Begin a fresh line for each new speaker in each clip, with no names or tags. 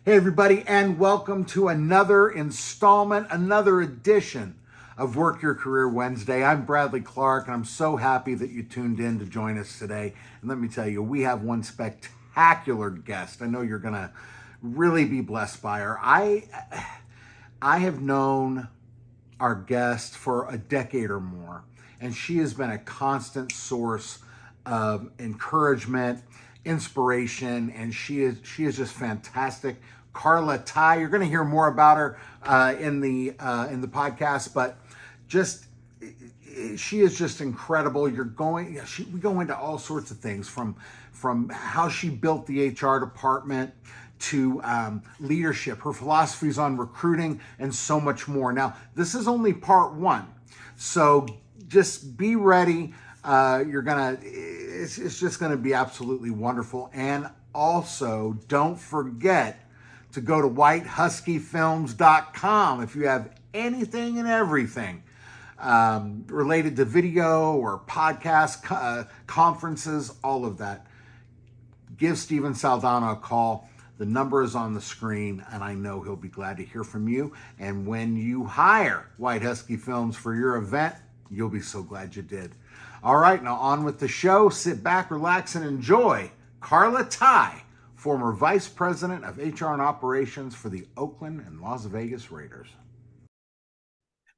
Hey, everybody, and welcome to another installment, another edition of Work Your Career Wednesday. I'm Bradley Clark, and I'm so happy that you tuned in to join us today. And let me tell you, we have one spectacular guest. I know you're going to really be blessed by her. I have known our guest for a decade or more, and she has been a constant source of encouragement, inspiration, and she is just fantastic. Karla Tai, you're going to hear more about her in the podcast, but just she is just incredible. We go into all sorts of things from how she built the HR department to leadership, her philosophies on recruiting, and so much more. Now, this is only part one, so just be ready. It's just gonna be absolutely wonderful. And also, don't forget to go to whitehuskyfilms.com if you have anything and everything related to video or podcasts, conferences, all of that. Give Steven Saldana a call. The number is on the screen, and I know he'll be glad to hear from you. And when you hire White Husky Films for your event, you'll be so glad you did. All right, now on with the show. Sit back, relax, and enjoy Karla Tai, former Vice President of HR and Operations for the Oakland and Las Vegas Raiders.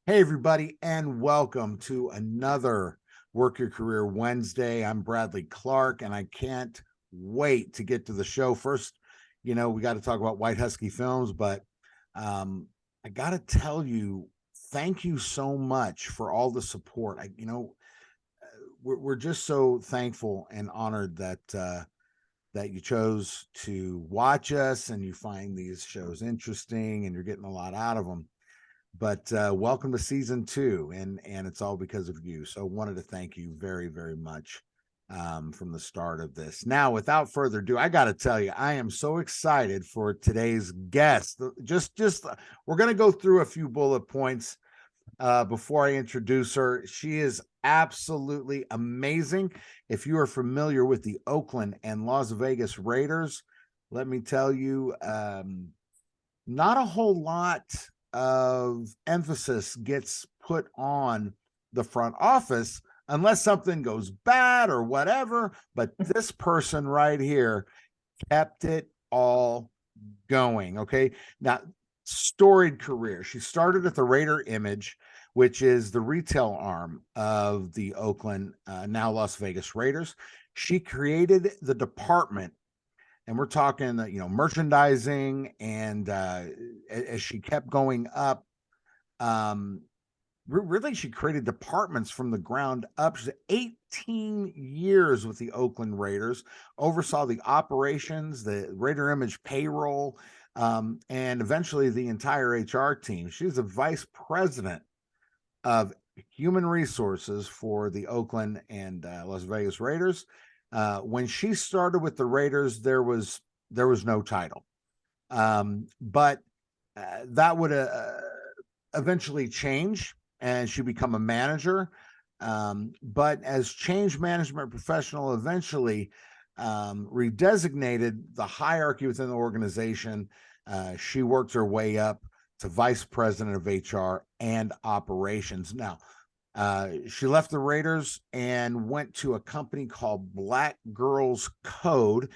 Hey, everybody, and welcome to another Work Your Career Wednesday. I'm Bradley Clark, and I can't wait to get to the show. First, we got to talk about White Husky Films, but I got to tell you, thank you so much for all the support. We're just so thankful and honored that you chose to watch us and you find these shows interesting and you're getting a lot out of them. But welcome to season 2, and it's all because of you. So wanted to thank you very, very much from the start of this. Now, without further ado, I got to tell you, I am so excited for today's guest. Just we're going to go through a few bullet points before I introduce her. She is absolutely amazing. If you are familiar with the Oakland and Las Vegas Raiders, let me tell you, not a whole lot of emphasis gets put on the front office unless something goes bad or whatever. But this person right here kept it all going. Okay. Now, storied career. She started at the Raider Image, which is the retail arm of the Oakland, now Las Vegas Raiders. She created the department, and we're talking, merchandising. And as she kept going up, really, she created departments from the ground up. She's 18 years with the Oakland Raiders, oversaw the operations, the Raider Image payroll, and eventually the entire HR team. She's a vice president of human resources for the Oakland and Las Vegas Raiders. When she started with the Raiders, there was no title, but that would eventually change, and she become a manager. But as change management professional, eventually redesignated the hierarchy within the organization. She worked her way up to vice president of HR and operations. Now, she left the Raiders and went to a company called Black Girls Code.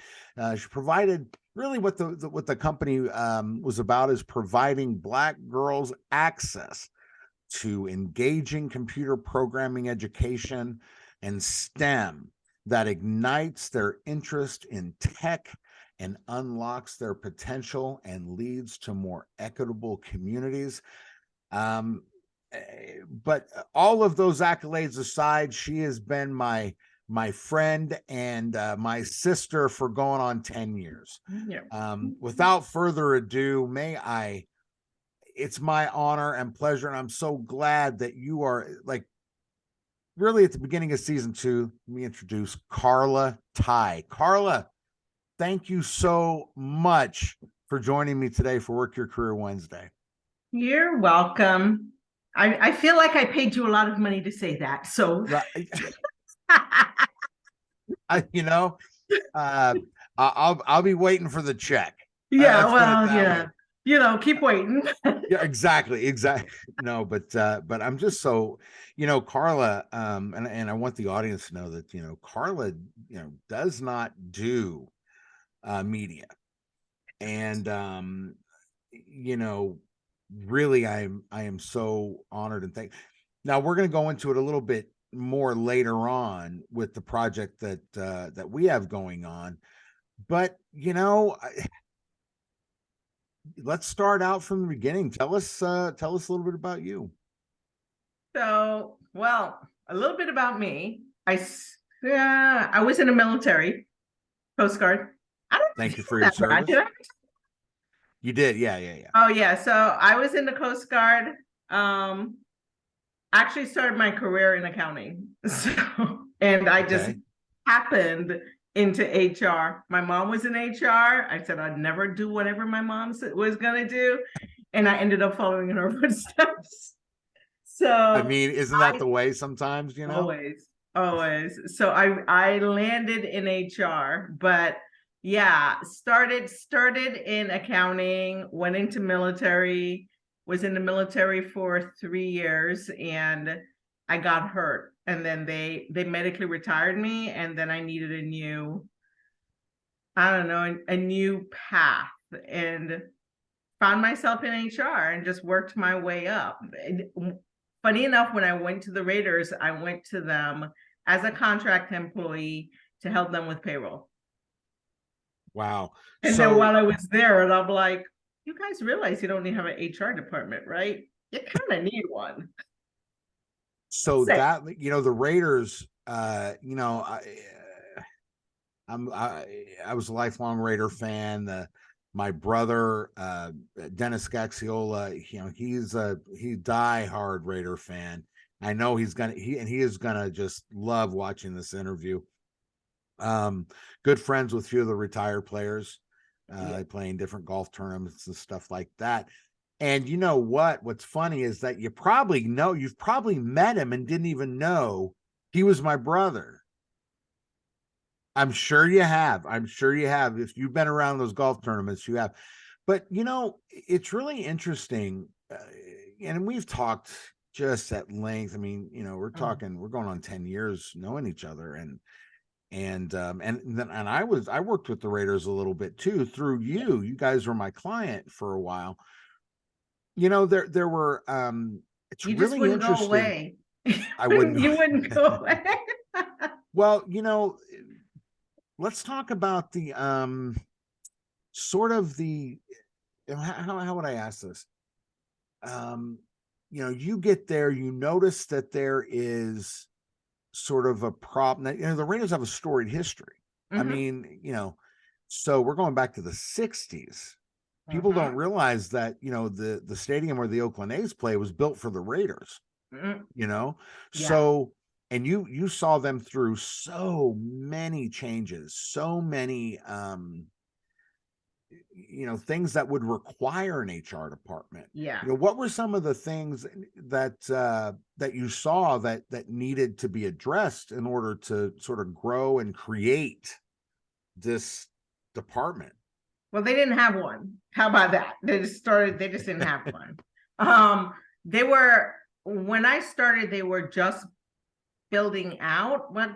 She provided really what the company was about, is providing Black girls access to engaging computer programming education and STEM that ignites their interest in tech and unlocks their potential and leads to more equitable communities. But all of those accolades aside, she has been my friend and my sister for going on 10 years. Yeah. Without further ado, it's my honor and pleasure, and I'm so glad that you are, really at the beginning of season 2. Let me introduce Karla Tai. Karla, thank you so much for joining me today for Work Your Career Wednesday.
You're welcome. I feel like I paid you a lot of money to say that. So,
I'll be waiting for the check.
Yeah,
Let's put it
well,
that
yeah.
way.
Keep waiting.
Yeah, exactly. No, but I'm just so, Karla, and I want the audience to know that, Karla, does not do media. And you know, really I am so honored and thank. Now we're going to go into it a little bit more later on with the project that we have going on. But let's start out from the beginning. Tell us a little bit about you.
So, well, a little bit about me. Yeah, I was in the military, Coast Guard. I don't
Thank you
feel
for your
that bad, did
service.
I?
You did, yeah.
Oh yeah, so I was in the Coast Guard. Um, actually started my career in accounting. So, and I just
Okay.
happened into HR. My mom was in HR. I said I'd never do whatever my mom was gonna do, and I ended up following in her footsteps.
I
So
mean, isn't that
I
the way sometimes,
always, always. So I landed in HR, but yeah, started in accounting, went into military, was in the military for 3 years, and I got hurt. And then they medically retired me, and then I needed a new, I don't know, a new path, and found myself in HR and just worked my way up. Funny enough, when I went to the Raiders, I went to them as a contract employee to help them with payroll.
Wow.
And then
So
while I was there, and I'm like, you guys realize you don't need to have an HR department, right? You kind of need one.
so
Say,
that the Raiders, I was a lifelong Raider fan. My brother, Dennis Gaxiola, he die hard Raider fan. I know he is gonna just love watching this interview. Um, Good friends with a few of the retired players,
yeah,
playing different golf tournaments and stuff like that. And you know what? What's funny is that you've probably met him and didn't even know he was my brother. I'm sure you have. I'm sure you have. If you've been around those golf tournaments, you have. But it's really interesting, and we've talked just at length. I mean, we're going on 10 years knowing each other, and I worked with the Raiders a little bit too through you. You guys were my client for a while. There were it's
you just
really
wouldn't go
interesting.
away.
I wouldn't
You
go.
wouldn't go away.
Well, let's talk about the sort of the how would I ask this? Um, you get there, you notice that there is sort of a problem. That, the Raiders have a storied history. I
Mhm,
mean, so we're going back to the 60s. People don't
mhm,
realize that, the stadium where the Oakland A's play was built for the Raiders,
mhm.
you know?
Yeah.
So, and you saw them through so many changes, so many things that would require an HR department.
Yeah.
What were some of the things that you saw that needed to be addressed in order to sort of grow and create this department?
Well, they didn't have one. How about that? They just didn't have one. Um, they were, when I started, they were just building out what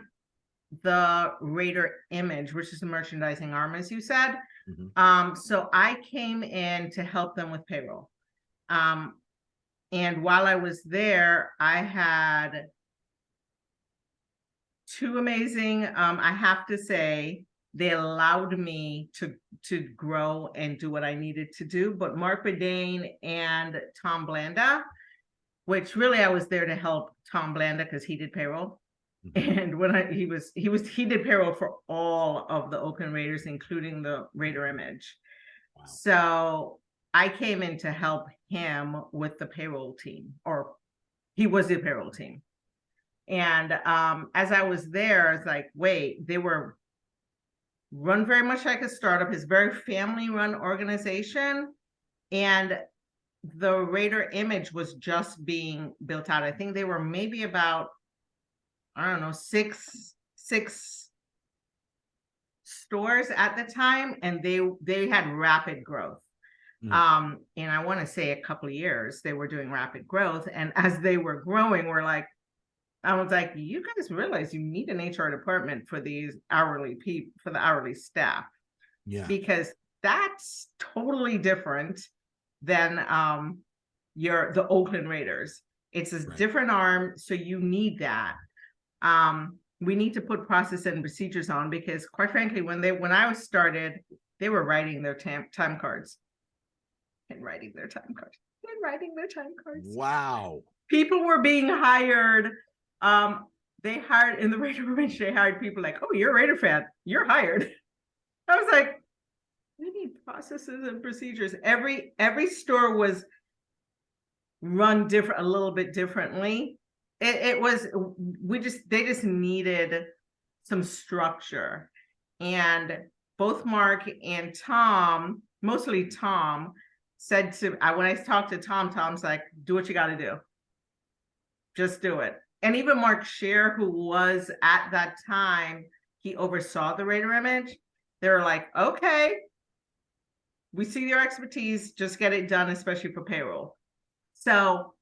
the Raider image, which is the merchandising arm, as you said.
Mhm.
So I came in to help them with payroll. Um, and while I was there, I had two amazing, I have to say, they allowed me to grow and do what I needed to do. But Mark Bedane and Tom Blanda, which really I was there to help Tom Blanda because he did payroll.
Mhm.
And when he did payroll for all of the Oakland Raiders, including the Raider image.
Wow.
So I came in to help him with the payroll team, or he was the payroll team. And as I was there, it's like, wait, they were run very much like a startup. It's very family run organization. And the Raider image was just being built out. I think they were maybe about, I don't know, six stores at the time, and they had rapid growth. And I want to say a couple of years they were doing rapid growth, and as they were growing, I was like, you guys realize you need an HR department for these hourly people, for the hourly staff, because that's totally different than the Oakland Raiders. It's a different arm, so you need that. We need to put process and procedures on, because quite frankly, when I was started, they were writing their time cards.
Wow.
People were being hired. They hired in the Raider Revenge, they hired people like, oh, you're a Raider fan, you're hired. I was like, we need processes and procedures. Every store was run a little bit differently. They just needed some structure. And both Mark and Tom, mostly Tom, said when I talked to Tom, Tom's like, do what you got to do. Just do it. And even Mark Scheer, who was at that time, he oversaw the Raider Image. They were like, okay, we see your expertise, just get it done, especially for payroll. So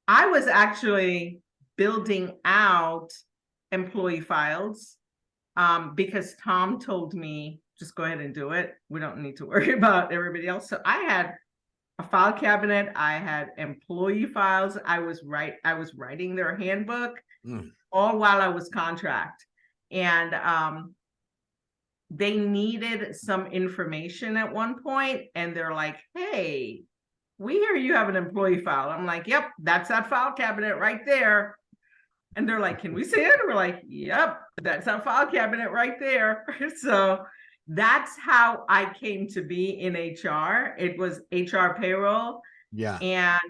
I was actually building out employee files because Tom told me, just go ahead and do it. We don't need to worry about everybody else. So I had a file cabinet. I had employee files. I was writing their handbook all while I was contract. And they needed some information at one point, and they're like, hey, we hear you have an employee file. I'm like, yep, that's that file cabinet right there. And they're like, can we see it? And we're like, yep, that's our file cabinet right there. So that's how I came to be in HR. It was HR payroll.
Yeah.
And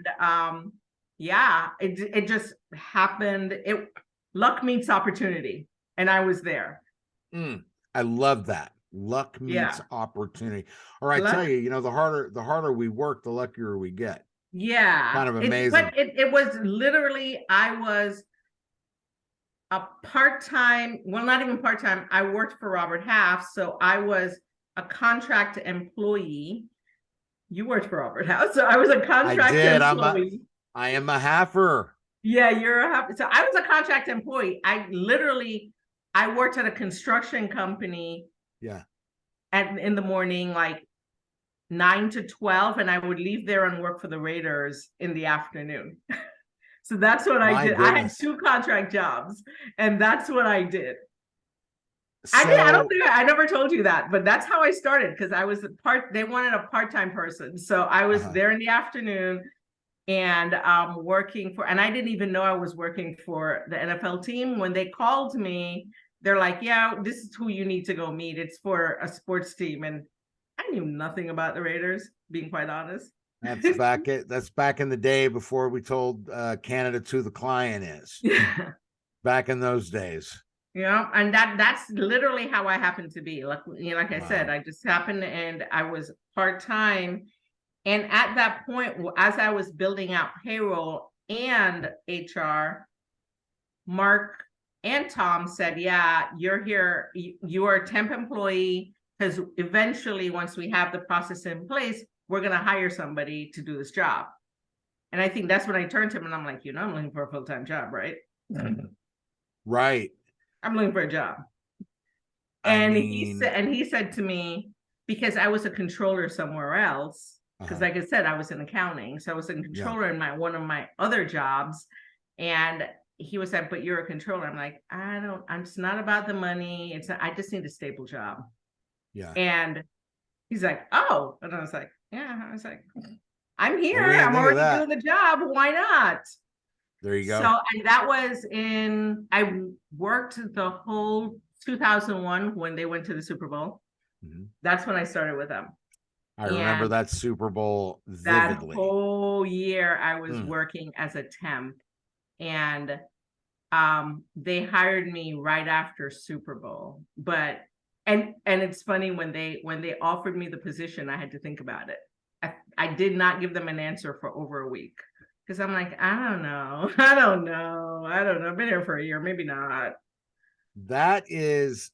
it just happened. Luck meets opportunity. And I was there.
I love that. Luck meets opportunity. Or I tell you, the harder we work, the luckier we get.
Yeah.
Kind of amazing.
But it was literally, I was a part-time, well, not even part-time. I worked for Robert Half, so I was a contract employee. You worked for Robert Half, so I was a contract employee.
I am a halfer.
Yeah, you're a half. So I was a contract employee. I worked at a construction company.
Yeah.
In the morning, like 9 to 12, and I would leave there and work for the Raiders in the afternoon. So that's what I did. I had 2 contract jobs, and that's what I did. So, I never told you that, but that's how I started, because I was they wanted a part-time person. So I was there in the afternoon and working and I didn't even know I was working for the NFL team. When they called me, they're like, yeah, this is who you need to go meet. It's for a sports team. And I knew nothing about the Raiders, being quite honest.
That's back in the day before we told candidates who the client is.
Yeah.
Back in those days.
Yeah, and that's literally how I happened to be. Like I said, I just happened, and I was part-time. And at that point, as I was building out payroll and HR, Mark and Tom said, yeah, you're here, you are a temp employee, because eventually, once we have the process in place, we're going to hire somebody to do this job. And I think that's when I turned to him and I'm like, I'm looking for a full-time job, right?
Right.
I'm looking for a job. And he said to me, because I was a controller somewhere else, because like I said, I was in accounting. So I was a controller in one of my other jobs. And he was like, but you're a controller. I'm like, it's not about the money. I just need a stable job.
Yeah.
And he's like, oh. And I was like, I'm here. I'm already doing the job. Why not?
There you go.
So, and that was I worked the whole 2001 when they went to the Super Bowl. That's when I started with them.
I remember that Super Bowl vividly.
That whole year I was working as a temp, and they hired me right after Super Bowl. But and it's funny, when they offered me the position, I had to think about it. I did not give them an answer for over a week, because I'm like, I don't know. I've been here for a year, maybe not.
That is,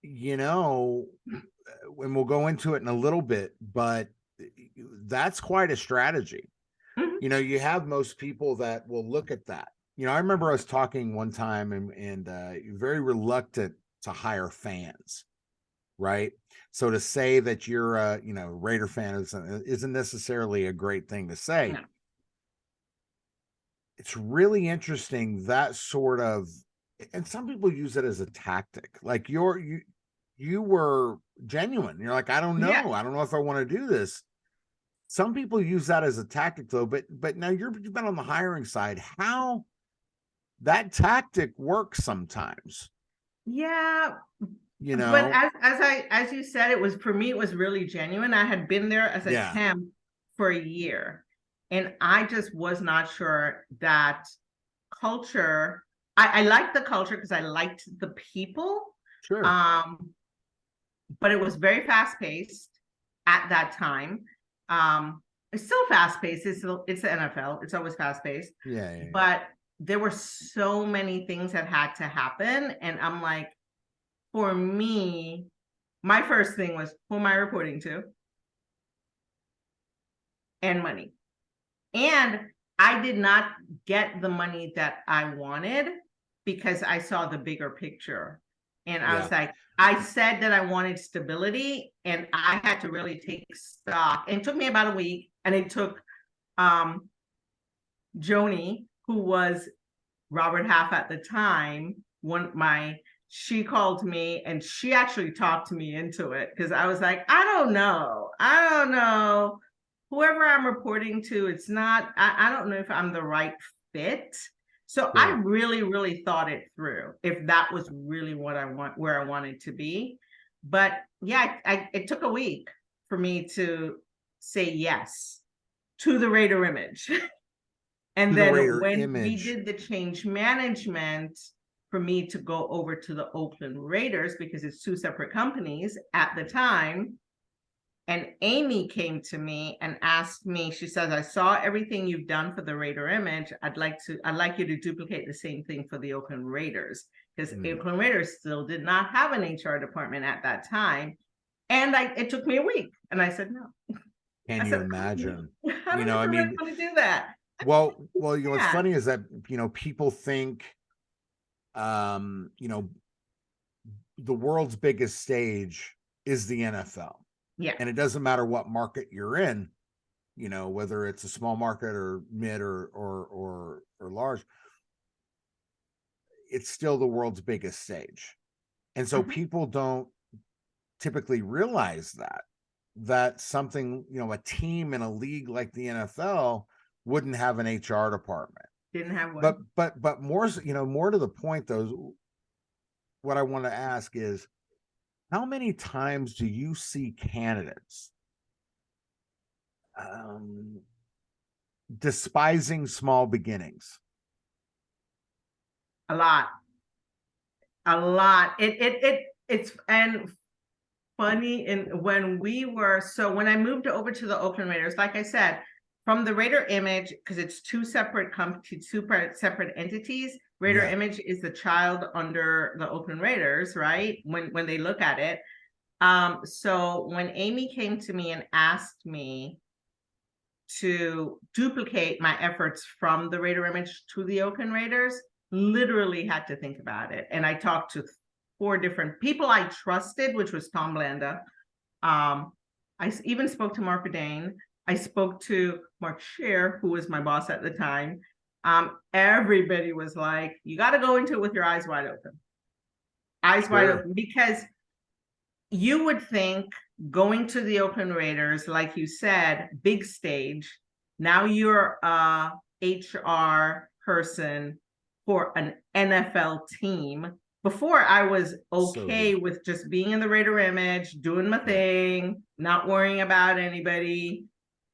you know, and we'll go into it in a little bit, but that's quite a strategy.
Mhm.
You know, you have most people that will look at that. You know, I remember I was talking one time and very reluctant to hire fans, right? So to say that you're a, you know, Raider fan isn't necessarily a great thing to say.
No.
It's really interesting that sort of, and some people use it as a tactic. Like you were genuine. You're like,
Yeah.
I don't know if I want to do this. Some people use that as a tactic though, but now you've been on the hiring side. How that tactic works sometimes,
Yeah.
you
But
know?
as you said, it was for me, it was really genuine. I had been there as a
Yeah,
temp for a year, and I just was not sure that culture. I liked the culture because I liked the people.
sure.
Um, but it was very fast paced at that time. It's still fast paced. It's the NFL. It's always fast paced,
Yeah, yeah, yeah.
but there were so many things that had to happen, and I'm like, for me, my first thing was, who am I reporting to? And money. And I did not get the money that I wanted because I saw the bigger picture. And I
Yeah.
was like, I said that I wanted stability, and I had to really take stock. And it took me about a week, and it took um Joni, who was Robert Half at the time, she called me and she actually talked me into it because I was like, I don't know. I don't know. Whoever I'm reporting to, I don't know if I'm the right fit. So I
Sure.
really, really thought it through if that was really what where I wanted to be. But yeah, it took a week for me to say yes to the Raider image.
To
And
the
then
Raider
when we
image.
did the change management for me to go over to the Oakland Raiders, because it's two separate companies at the time, and Amy came to me and asked me, she says, I saw everything you've done for the Raider image. I'd like you to duplicate the same thing for the Oakland Raiders. Because
Mm,
Oakland Raiders still did not have an HR department at that time. And it took me a week. And I said, no.
can
I
you
said,
imagine?
I
You
don't know
know,
if
I
I really
mean,
want to do that.
well, you know, what's
Yeah.
funny is that, you know, people think, you know, the world's biggest stage is the NFL.
Yeah.
And it doesn't matter what market you're in, you know, whether it's a small market or mid or large, it's still the world's biggest stage. And so
Mhm.
people don't typically realize that something, you know, a team in a league like the NFL wouldn't have an HR department.
Didn't have
But
one.
more, you know, more to the point though, what I want to ask is how many times do you see candidates um, despising small beginnings?
A lot. A lot. It's and funny. And when I moved over to the Oakland Raiders, like I said, from the Raider image, because it's two separate separate entities. Raider
Yeah.
image is the child under the Oakland Raiders, right? When they look at it. So when Amy came to me and asked me to duplicate my efforts from the Raider image to the Oakland Raiders, literally had to think about it. And I talked to four different people I trusted, which was Tom Blanda. I even spoke to Mark Bedane. I spoke to Mark Scheer, who was my boss at the time. Everybody was like, you got to go into it with your eyes wide open. Eyes wide
Sure.
open, because you would think going to the Oakland Raiders, like you said, big stage. Now you're a HR person for an NFL team. Before, I was
So
okay with just being in the Raider image, doing my
right.
thing, not worrying about anybody.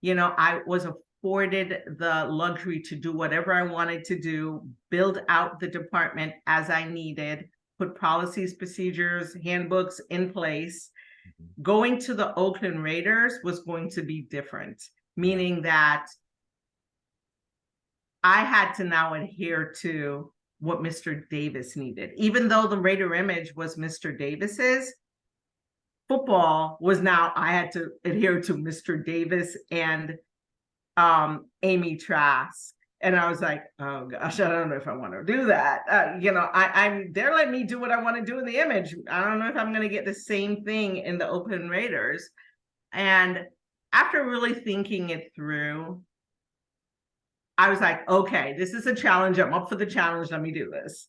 You know, I was afforded the luxury to do whatever I wanted to do, build out the department as I needed, put policies, procedures, handbooks in place.
Mhm.
Going to the Oakland Raiders was going to be different,
Yeah.
meaning that I had to now adhere to what Mr. Davis needed. Even though the Raider image was Mr. Davis's, football was now I had to adhere to Mr. Davis and Amy Trask. And I was like, oh gosh, I don't know if I want to do that. I'm they're letting me do what I want to do in the image. I don't know if I'm going to get the same thing in the Oakland Raiders. And after really thinking it through, I was like, okay, this is a challenge. I'm up for the challenge. Let me do this.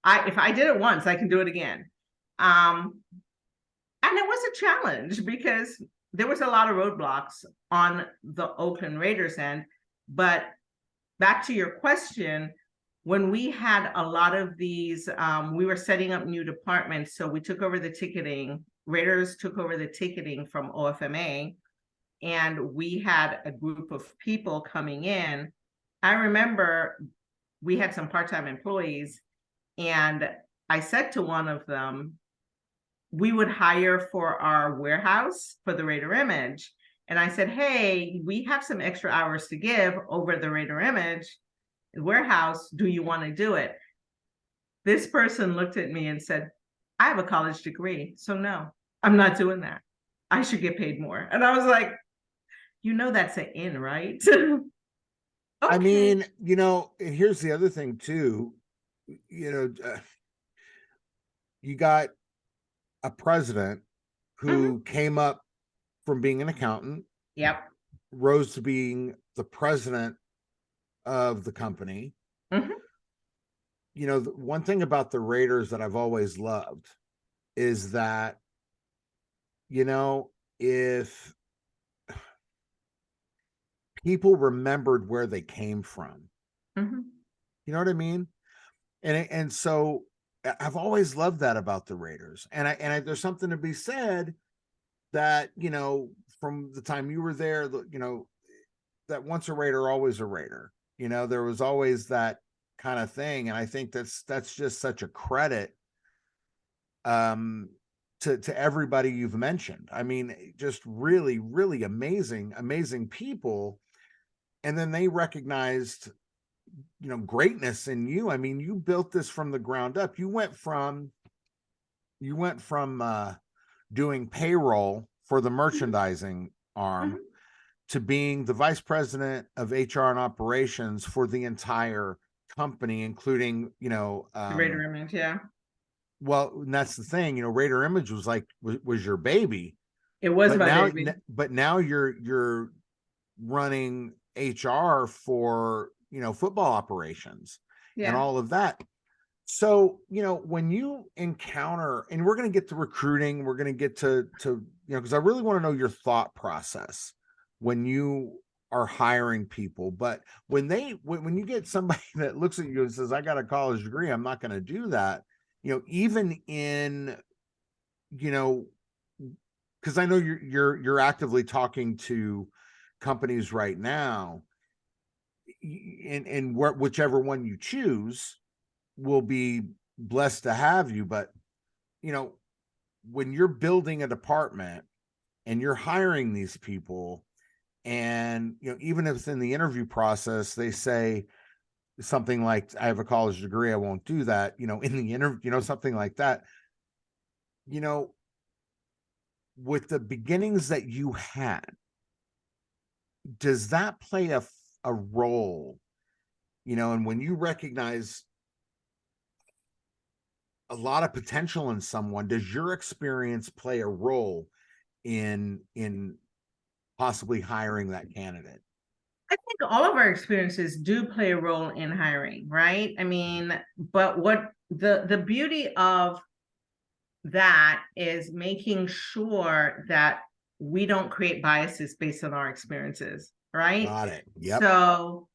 If I did it once, I can do it again. And it was a challenge because there was a lot of roadblocks on the Oakland Raiders end. But back to your question, when we had a lot of these, we were setting up new departments. So we took over the ticketing. Raiders took over the ticketing from OFMA. And we had a group of people coming in. I remember we had some part-time employees, and I said to one of them, we would hire for our warehouse for the Raider Image. And I said, hey, we have some extra hours to give over the Raider Image warehouse. Do you want to do it? This person looked at me and said, I have a college degree, so no, I'm not doing that. I should get paid more. And I was like, that's an in, right? Okay.
I mean, and here's the other thing too, you got a president who came up from being an accountant.
Yep.
Rose to being the president of the company. The one thing about the Raiders that I've always loved is that, if people remembered where they came from, you know what I mean? And so I've always loved that about the Raiders. And there's something to be said that, from the time you were there, that once a Raider, always a Raider. There was always that kind of thing. And I think that's just such a credit to everybody you've mentioned. I mean, just really, really amazing people. And then they recognized, greatness in you. I mean, you built this from the ground up. You went from doing payroll for the merchandising arm to being the vice president of HR and operations for the entire company, including,
the Raider Image. Yeah.
Well, and that's the thing, Raider Image was your baby.
It was my baby.
But now you're running HR for, football operations and all of that. So, when you encounter, and we're going to get to recruiting, we're going to get to, because I really want to know your thought process when you are hiring people. But when you get somebody that looks at you and says, I got a college degree, I'm not going to do that, even in, because I know you're actively talking to companies right now, and whichever one you choose will be blessed to have you. But when you're building a department and you're hiring these people, and even if it's in the interview process they say something like, I have a college degree, I won't do that, in the interview, something like that, with the beginnings that you had, does that play a role, and when you recognize a lot of potential in someone, does your experience play a role in possibly hiring that candidate?
I think all of our experiences do play a role in hiring, right? I mean, but what the beauty of that is making sure that we don't create biases based on our experiences, right?
Got it. Yep.
So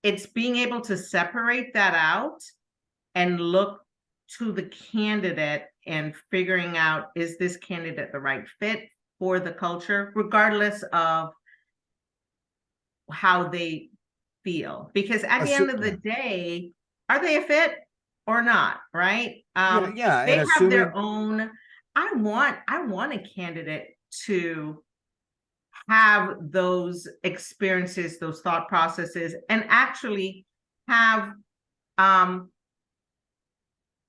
it's being able to separate that out and look to the candidate and figuring out, is this candidate the right fit for the culture, regardless of how they feel? Because at the end of the day, are they a fit or not, right?
Yeah.
They have their own. I want a candidate to have those experiences, those thought processes, and actually have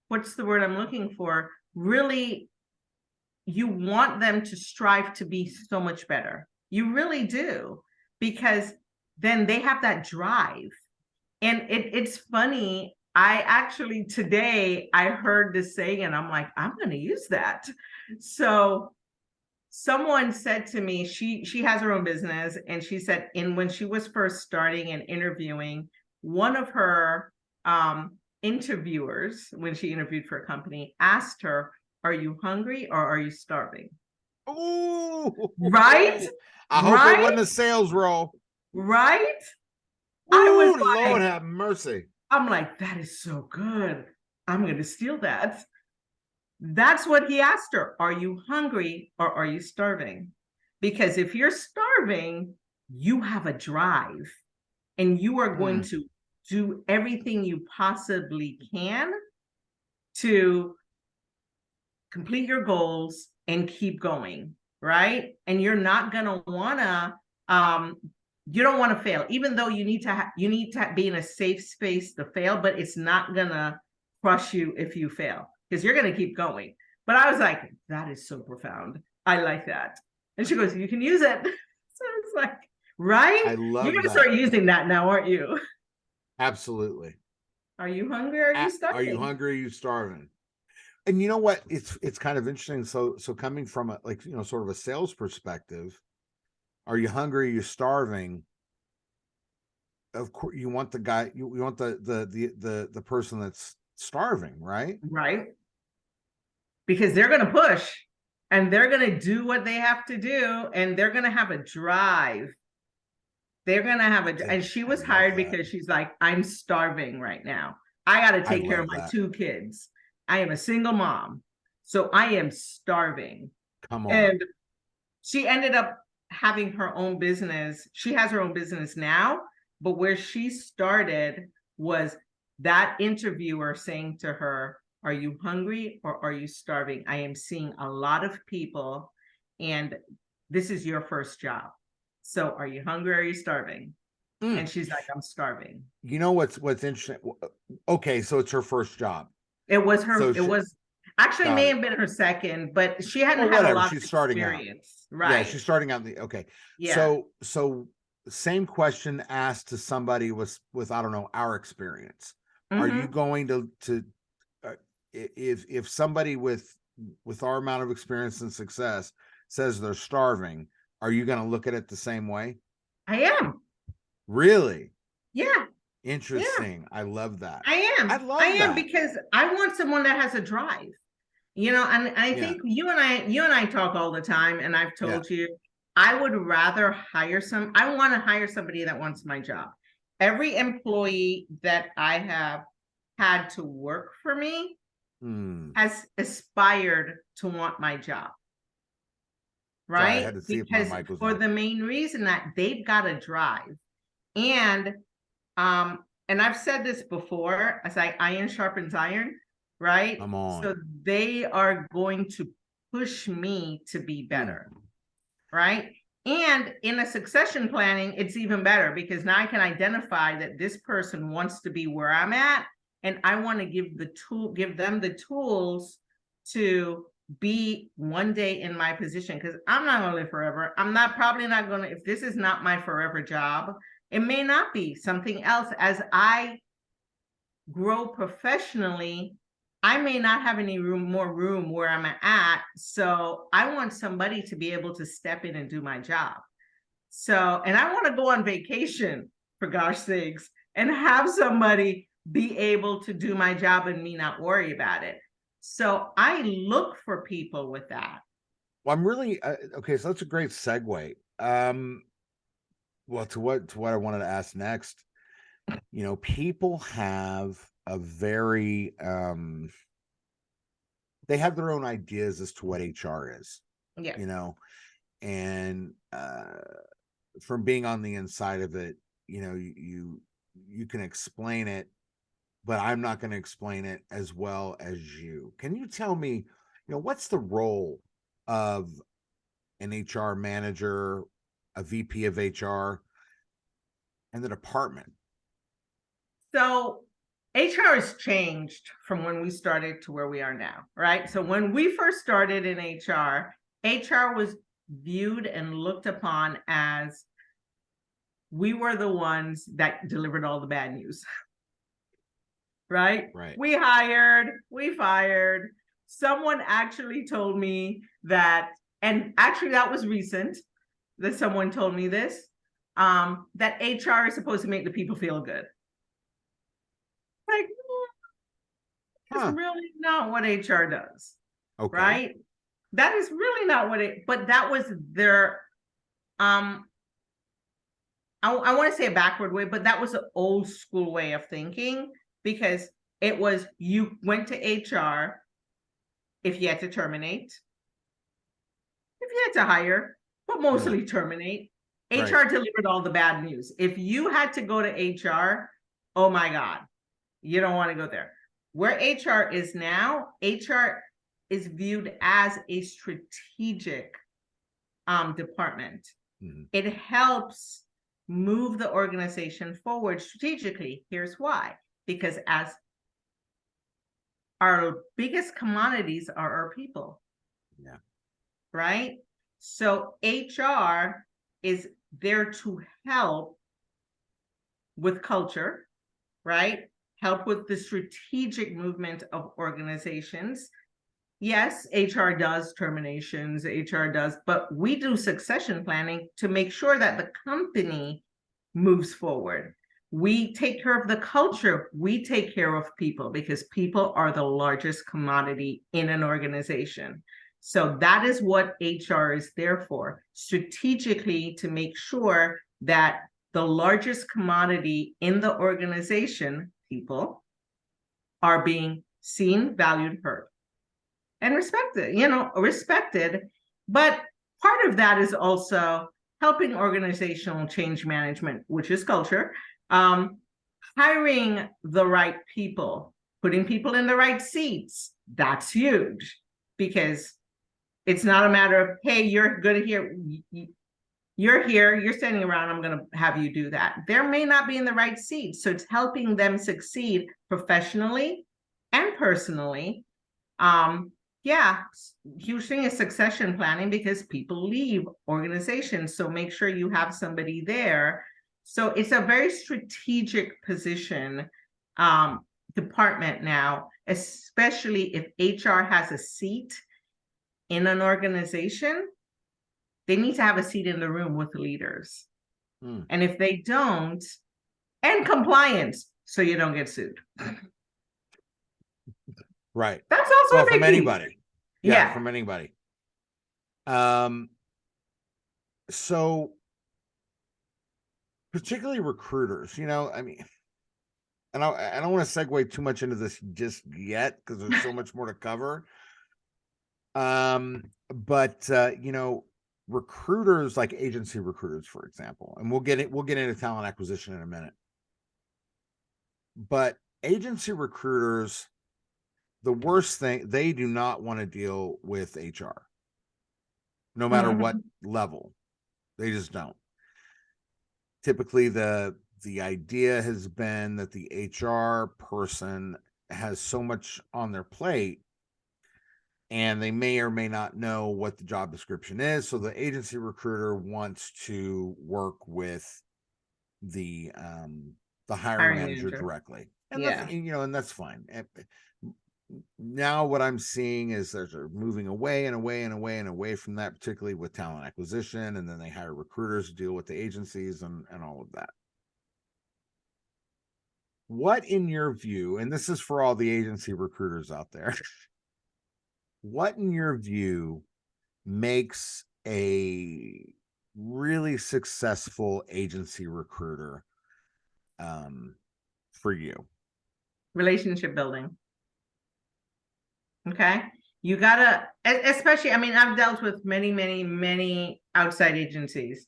what's the word I'm looking for? Really you want them to strive to be so much better. You really do, because then they have that drive. And it's funny. I actually today I heard this saying and I'm like, I'm going to use that. So someone said to me, she has her own business, and she said, in when she was first starting and interviewing, one of her interviewers, when she interviewed for a company, asked her, are you hungry or are you starving?
Ooh.
Right?
I hope it
Right?
wasn't a sales role.
Right? I was
Ooh, Lord
like,
have mercy.
I'm like, that is so good. I'm going to steal that. That's what he asked her. Are you hungry or are you starving? Because if you're starving, you have a drive and you are going to do everything you possibly can to complete your goals and keep going, right? And you're not going to want to you don't want to fail, even though you need to you need to be in a safe space to fail, but it's not going to crush you if you fail, because you're going to keep going. But I was like, that is so profound. I like that. And she goes, you can use it. So it's like, right?
I
You're
love
going to
that.
start using that now, aren't you?
Absolutely.
Are you hungry or are you
Are you
starving?
hungry? Are you starving? And you know what? It's kind of interesting. So coming from a, like, you know, sort of a sales perspective, are you hungry? Are you starving? Of course, you want the guy. You want the person that's starving, right?
Right? Because they're going to push and they're going to do what they have to do, and they're going to have a drive. They're going to have a, and she
I
was
love
hired
that.
because she's like, I'm starving right now. I got to
I
take care of
love
my
that.
2 kids. I am a single mom. So I am starving.
Come on.
And she ended up having her own business. She has her own business now, but where she started was that interviewer saying to her, are you hungry or are you starving? I am seeing a lot of people, and this is your first job. So are you hungry or are you starving?
Mm.
And she's like, I'm starving.
You know what's interesting? Okay, so it's her first job.
It was
So
her, it
she
was actually
got
may
it.
have been her second, but she hadn't
Well,
had a
whatever.
lot of
She's starting out.
experience.
Yeah,
Right.
she's starting out. Okay.
Yeah.
So same question asked to somebody with I don't know, our experience. Are you
Mm-hmm.
going to uh, if somebody with our amount of experience and success says they're starving, are you going to look at it the same way?
I am.
Really
Yeah. Yeah.
interesting. I love that.
I
I
am. I
love
am,
that.
because I want someone that has a drive. And I
Yeah.
think you and I talk all the time, and I've
Yeah.
told you, I would rather I want to hire somebody that wants my job. Every employee that I have had to work for me
Hmm.
has aspired to want my job,
Sorry, I
right?
had to see if my
Because
mic was
for
on.
the main reason that they've got a drive. And and I've said this before, as iron sharpens iron, right?
Come on.
So they are going to push me to be
Hmm.
better, right? And in a succession planning, it's even better, because now I can identify that this person wants to be where I'm at, and I want to give them the tools to be one day in my position, because I'm not going to live forever. I'm not probably not going to, if this is not my forever job, it may not be something else. As I grow professionally, I may not have any more room where I'm at. So I want somebody to be able to step in and do my job. So, and I want to go on vacation, for gosh sakes, and have somebody be able to do my job and me not worry about it. So I look for people with that.
Well, I'm really okay. So that's a great segue. Well, to what I wanted to ask next. You know, people have a very they have their own ideas as to what HR is.
Yes.
You know, and from being on the inside of it, you know, you can explain it, but I'm not going to explain it as well as you. Can you tell me, you know, what's the role of an HR manager, a VP of HR, and the department?
So HR has changed from when we started to where we are now, right? So when we first started in HR was viewed and looked upon as we were the ones that delivered all the bad news, right?
Right.
We hired, we fired. Someone actually told me that, and actually that was recent that someone told me this, that HR is supposed to make the people feel good. Like, that's really not what HR does.
Okay.
Right? That is really not what but that was their, I want to say a backward way, but that was an old school way of thinking, because it was, you went to HR if you had to terminate, if you had to hire, but mostly terminate.
Right.
HR delivered all the bad news. If you had to go to HR, oh my God, you don't want to go there. Where HR is now, HR is viewed as a strategic department.
Mhm.
It helps move the organization forward strategically. Here's why. Because as our biggest commodities are our people.
Yeah.
Right? So HR is there to help with culture, right? Help with the strategic movement of organizations. Yes, HR does terminations, HR does, but we do succession planning to make sure that the company moves forward. We take care of the culture, we take care of people, because people are the largest commodity in an organization. So that is what HR is there for, strategically, to make sure that the largest commodity in the organization, people, are being seen, valued, heard, and respected. But part of that is also helping organizational change management, which is culture, hiring the right people, putting people in the right seats. That's huge, because it's not a matter of, hey, you're good here, you're here, you're standing around, I'm going to have you do that. There may not be in the right seat. So it's helping them succeed professionally and personally. Yeah, huge thing is succession planning, because people leave organizations. So make sure you have somebody there. So it's a very strategic position, department now, especially if HR has a seat in an organization. They need to have a seat in the room with the leaders. And if they don't, and compliance, so you don't get sued.
Right.
That's also a big
from
piece.
anybody.
Yeah.
From anybody. So particularly recruiters, I mean, and I don't want to segue too much into this just yet, because there's so much more to cover. But recruiters, like agency recruiters, for example, and we'll get into talent acquisition in a minute. But agency recruiters, the worst thing, they do not want to deal with HR, no matter what level. They just don't. Typically, the idea has been that the HR person has so much on their plate, and they may or may not know what the job description is. So the agency recruiter wants to work with the hiring manager directly, and that's fine. Now what I'm seeing is they're moving away and away and away and away from that, particularly with talent acquisition, and then they hire recruiters to deal with the agencies and all of that. What, in your view, and this is for all the agency recruiters out there, what in your view makes a really successful agency recruiter for you?
Relationship building. Okay. You gotta, especially, I mean, I've dealt with many, many, many outside agencies.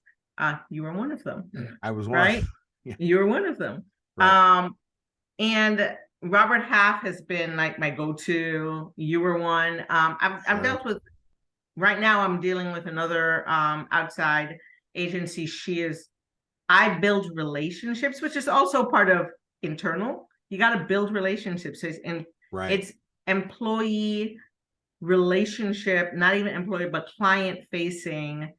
You were one of them.
I was one.
Right?
Yeah.
You were one of them.
Right.
And Robert Half has been like my go-to. You were one. I've dealt with, right now I'm dealing with another outside agency. I build relationships, which is also part of internal. you got to build relationships. So
Right.
it's employee relationship, not even employee, but client facing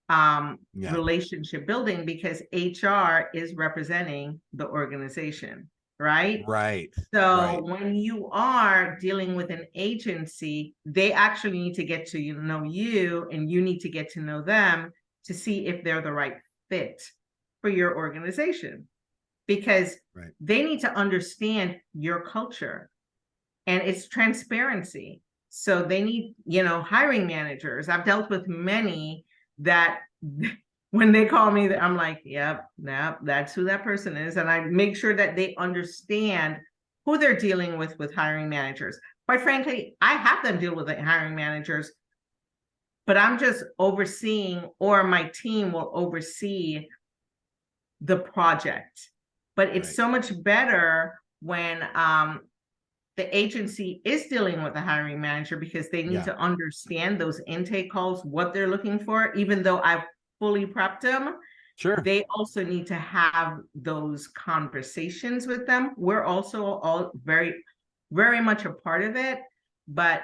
Yeah.
relationship building, because HR is representing the organization, right?
Right.
So
Right.
when you are dealing with an agency, they actually need to get to know you, and you need to get to know them to see if they're the right fit for your organization, because
Right.
they need to understand your culture, and it's transparency. So they need, hiring managers. I've dealt with many that when they call me, I'm like, yep, that's who that person is. And I make sure that they understand who they're dealing with hiring managers. Quite frankly, I have them deal with the hiring managers, but I'm just overseeing, or my team will oversee the project. But it's
Right.
so much better when the agency is dealing with the hiring manager, because they need
Yeah.
to understand those intake calls, what they're looking for. Even though I've fully prepped them,
Sure.
they also need to have those conversations with them. We're also all very, very much a part of it. But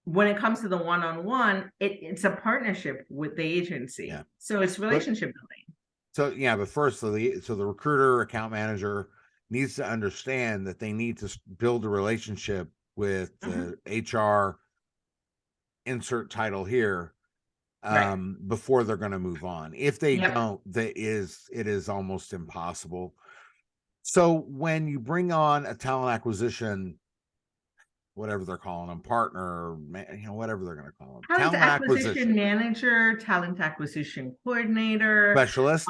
when it comes to the one-on-one, it's a partnership with the agency.
Yeah.
So it's relationship building.
So yeah, but first, so the recruiter, account manager needs to understand that they need to build a relationship with the HR, insert title here,
Right.
before they're going to move on. If they
Yep.
don't, it is almost impossible. So when you bring on a talent acquisition, whatever they're calling them, partner, whatever they're going to call them,
Talent
talent
acquisition manager, talent acquisition coordinator.
specialist,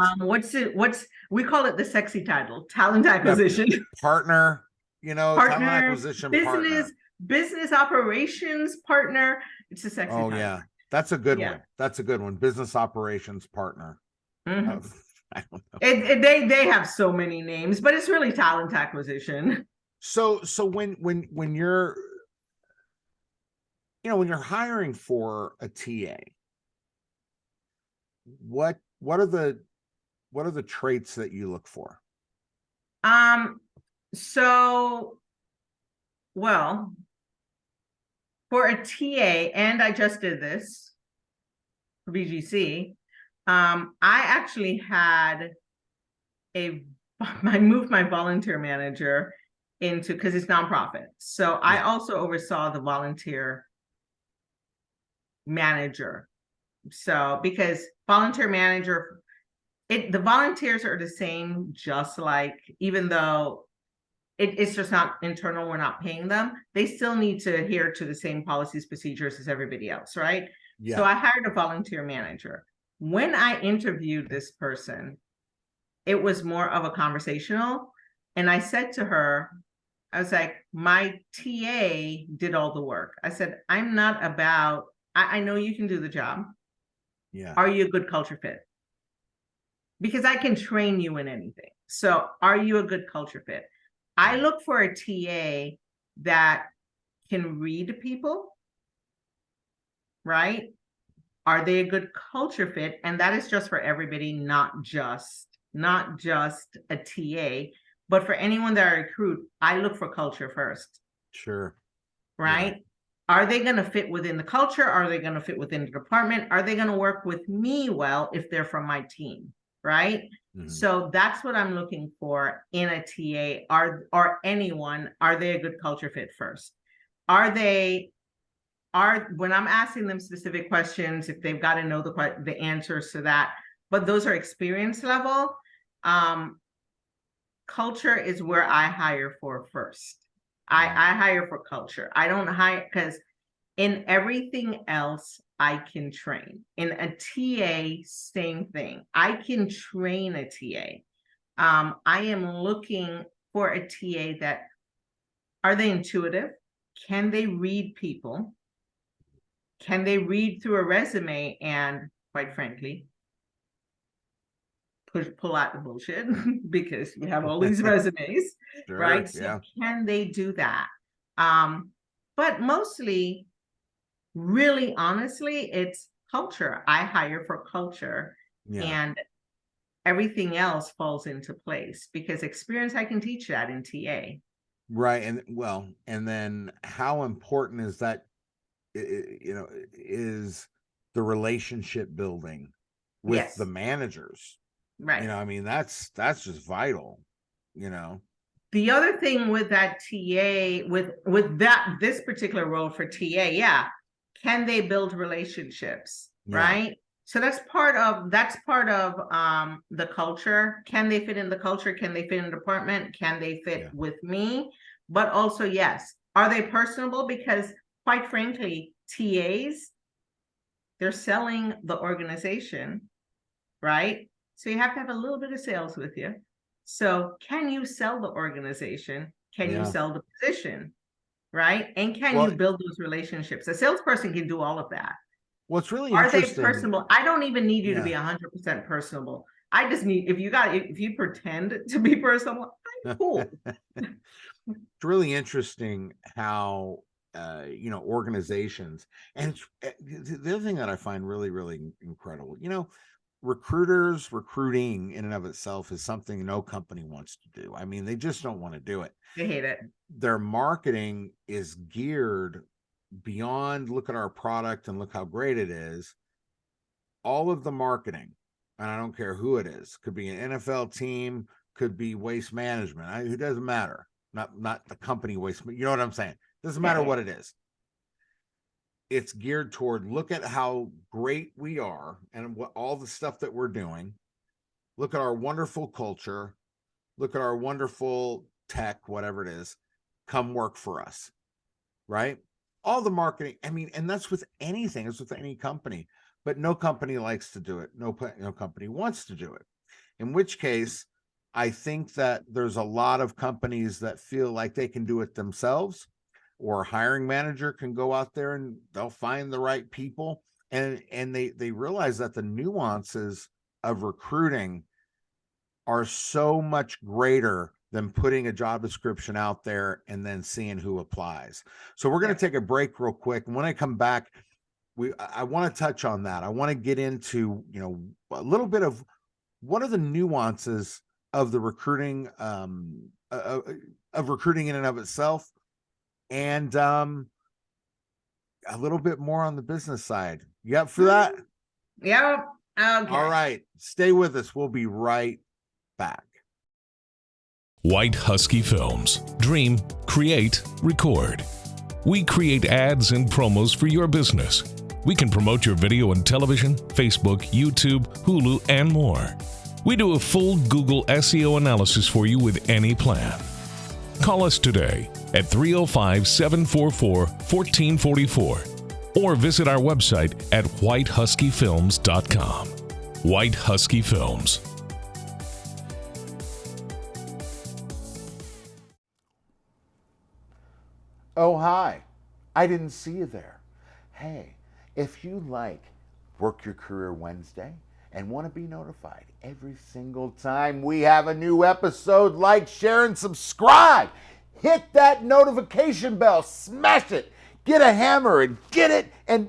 We call it the sexy title, talent acquisition
partner, talent
partner,
acquisition partner.
business operations partner. It's a sexy
Oh
title.
yeah, that's a good
Yeah.
one. That's a good one. Business operations partner.
Mhm.
I don't know.
They have so many names, but it's really talent acquisition.
So when you're when you're hiring for a TA, what are the traits that you look for?
So, well, for a TA, and I just did this for BGC, I actually had I moved my volunteer manager into, because it's nonprofit. So I also oversaw the volunteer manager. So because volunteer manager, the volunteers are the same, just like, even though it's just not internal, we're not paying them, they still need to adhere to the same policies, procedures as everybody else, right?
Yeah.
So I hired a volunteer manager. When I interviewed this person, it was more of a conversational. And I said to her, I was like, my TA did all the work. I said, I'm not about, I know you can do the job.
Yeah.
Are you a good culture fit? Because I can train you in anything. So are you a good culture fit? I look for a TA that can read people, right? Are they a good culture fit? And that is just for everybody, not just a TA, but for anyone that I recruit, I look for culture first.
Sure.
Right? Yeah. Are they going to fit within the culture? Are they going to fit within the department? Are they going to work with me well if they're from my team? Right? Mm-hmm. So that's what I'm looking for in a TA, or anyone. Are they a good culture fit first? When I'm asking them specific questions, if they've got to know the answers to that, but those are experience level. Culture is where I hire for first. I hire for culture. I don't hire, because in everything else, I can train. In a TA, same thing. I can train a TA. I am looking for a TA that, are they intuitive? Can they read people? Can they read through a resume and, quite frankly, pull out the bullshit because we have all these resumes, sure, right? So can they do that? But mostly, really honestly, it's culture. I hire for culture. And everything else falls into place, because experience, I can teach that in TA.
Right. And then how important is that, is the relationship building with the
Yes,
managers?
right.
I mean, that's just vital, you know.
The other thing with that TA, with this particular role for TA, yeah, can they build relationships,
Yeah.
right? So that's part of the culture. Can they fit in the culture? Can they fit in the department? Can they fit
Yeah.
with me? But also, yes, are they personable? Because quite frankly, TAs, they're selling the organization, right? So you have to have a little bit of sales with you. So can you sell the organization? Can you
Yeah.
sell the position? Right? And can you
Well,
build those relationships? A salesperson can do all of that.
what's really
Are they
interesting,
personable? I don't even need you to
yeah.
be 100% personable. I just need, if you pretend to be personable, I'm cool.
It's really interesting how organizations, and the other thing that I find really, really incredible, recruiting in and of itself is something no company wants to do. I mean, they just don't want to do it.
I hate it.
Their marketing is geared beyond look at our product and look how great it is. All of the marketing, and I don't care who it is, could be an NFL team, could be waste management. It doesn't matter. Not the company waste. You know what I'm saying? Doesn't matter what it is. It's geared toward look at how great we are and what all the stuff that we're doing. Look at our wonderful culture. Look at our wonderful tech, whatever it is. Come work for us, right? All the marketing. I mean, and that's with anything. It's with any company, but no company likes to do it. No company wants to do it. In which case, I think that there's a lot of companies that feel like they can do it themselves, or a hiring manager can go out there and they'll find the right people. And they realize that the nuances of recruiting are so much greater than putting a job description out there and then seeing who applies. So we're going to take a break real quick. And when I come back, I want to touch on that. I want to get into, a little bit of what are the nuances of the recruiting, of recruiting in and of itself, and a little bit more on the business side. You up for that?
Yep. Okay.
All right. Stay with us. We'll be right back.
White Husky Films. Dream, create, record. We create ads and promos for your business. We can promote your video on television, Facebook, YouTube, Hulu, and more. We do a full Google SEO analysis for you with any plan. Call us today at 305-744-1444 or visit our website at whitehuskyfilms.com. White Husky Films.
Oh, hi. I didn't see you there. Hey, if you like Work Your Career Wednesday and want to be notified every single time we have a new episode, like, share, and subscribe. Hit that notification bell. Smash it. Get a hammer and get it. And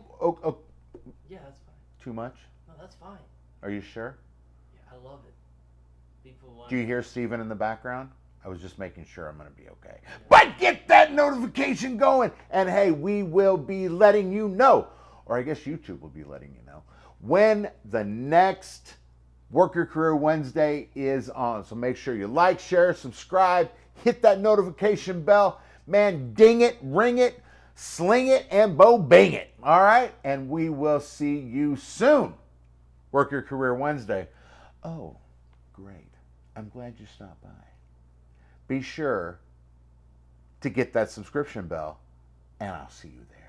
Yeah, that's fine.
Too much?
No, that's fine.
Are you sure?
Yeah, I love it. People want.
Do you hear Steven in the background? I was just making sure I'm going to be okay. But get that notification going. And hey, we will be letting you know, or I guess YouTube will be letting you know, when the next Work Your Career Wednesday is on. So make sure you like, share, subscribe, hit that notification bell. Man, ding it, ring it, sling it, and bo-bing it. All right? And we will see you soon. Work Your Career Wednesday. Oh, great. I'm glad you stopped by. Be sure to get that subscription bell, and I'll see you there.